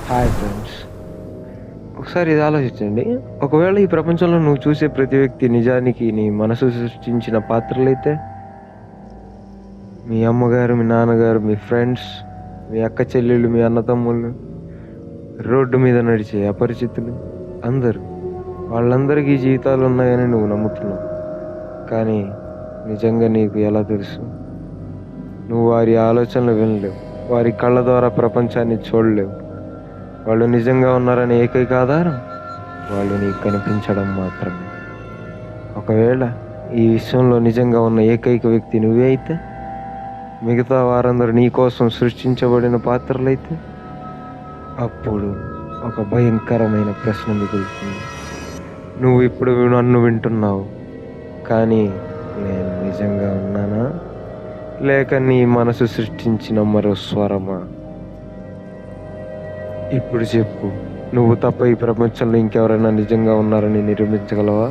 Hi friends. ఒకసారి ఇది ఆలోచించండి. ఒకవేళ ఈ ప్రపంచంలో నువ్వు చూసే ప్రతి వ్యక్తి నిజానికి నీ మనసు సృష్టించిన పాత్రలైతే, మీ అమ్మగారు, మీ నాన్నగారు, మీ ఫ్రెండ్స్, మీ అక్క చెల్లెళ్ళు, మీ అన్నతమ్ముళ్ళు, రోడ్డు మీద నడిచే అపరిచితులు అందరూ, వాళ్ళందరికీ జీవితాలు ఉన్నాయని నువ్వు నమ్ముతున్నావు. కానీ నిజంగా నీకు ఎలా తెలుసు? నువ్వు వారి ఆలోచనలు వినలేవు, వారి కళ్ళ ద్వారా ప్రపంచాన్ని చూడలేవు. వాళ్ళు నిజంగా ఉన్నారనే ఏకైక ఆధారం వాళ్ళు నీకు కనిపించడం మాత్రమే. ఒకవేళ ఈ విశ్వంలో నిజంగా ఉన్న ఏకైక వ్యక్తి నువ్వే అయితే, మిగతా వారందరూ నీ కోసం సృష్టించబడిన పాత్రలైతే, అప్పుడు ఒక భయంకరమైన ప్రశ్న మిగులుతుంది. నువ్వు ఇప్పుడు నన్ను వింటున్నావు, కానీ నేను నిజంగా ఉన్నానా, లేక నీ మనసు సృష్టించిన మరో స్వరమా? ఇప్పుడు చెప్పు, నువ్వు తప్ప ఈ ప్రపంచంలో ఇంకెవరైనా నిజంగా ఉన్నారని నిరూపించగలవా?